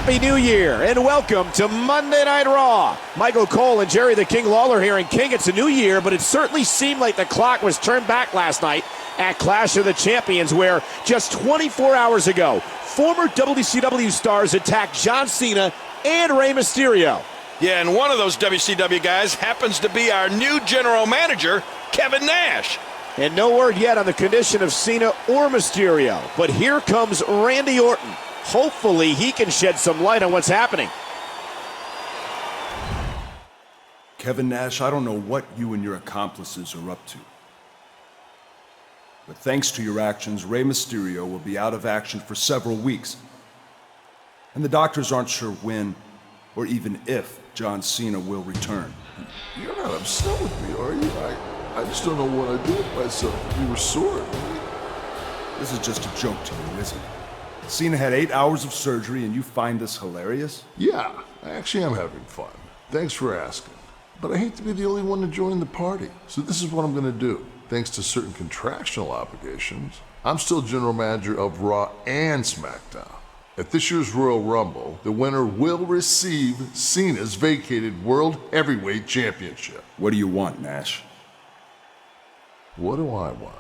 Happy New Year and welcome to Monday Night Raw. Michael Cole and Jerry the King Lawler here. And King, it's a new year, but it certainly seemed like the clock was turned back last night at Clash of the Champions, where just 24 hours ago, former WCW stars attacked John Cena and Rey Mysterio. Yeah, and one of those WCW guys happens to be our new general manager, Kevin Nash. And no word yet on the condition of Cena or Mysterio. But here comes Randy Orton. Hopefully he can shed some light on what's happening. Kevin Nash, I don't know what you and your accomplices are up to. But thanks to your actions, Rey Mysterio will be out of action for several weeks. And the doctors aren't sure when or even if John Cena will return. You're not upset with me, are you? I just don't know what I'd do with myself if you were sore. This is just a joke to you, isn't it? Cena had 8 hours of surgery and you find this hilarious? Yeah, I actually am having fun. Thanks for asking. But I hate to be the only one to join the party. So this is what I'm going to do. Thanks to certain contractual obligations, I'm still general manager of Raw and SmackDown. At this year's Royal Rumble, the winner will receive Cena's vacated World Heavyweight Championship. What do you want, Nash? What do I want?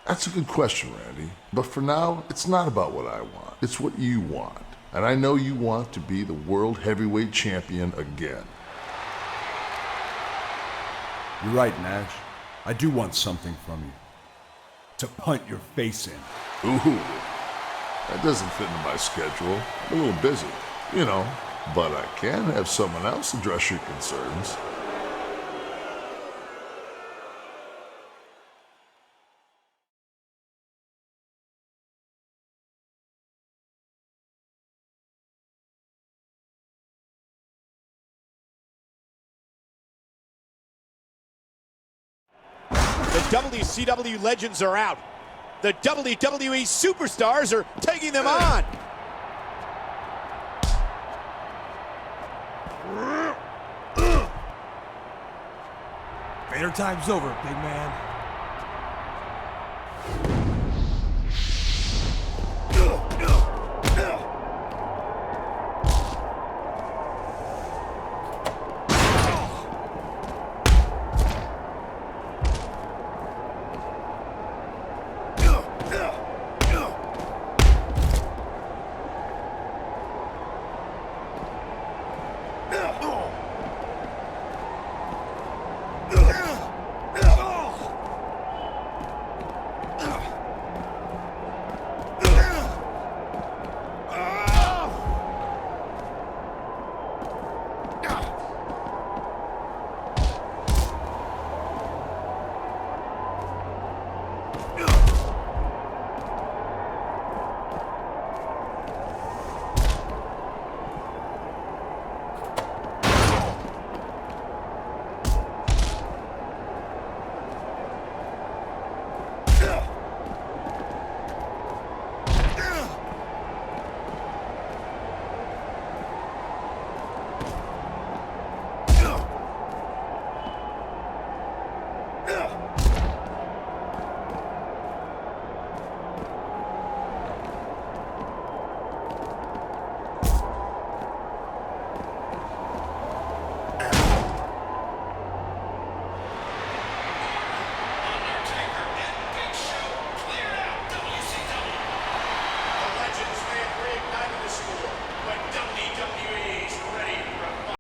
That's a good question, Randy. But for now, it's not about what I want. It's what you want. And I know you want to be the World Heavyweight Champion again. You're right, Nash. I do want something from you. To punt your face in. Ooh, that doesn't fit into my schedule. I'm a little busy, you know. But I can have someone else address your concerns. The WCW legends are out. The WWE superstars are taking them on. Vader time's over, big man.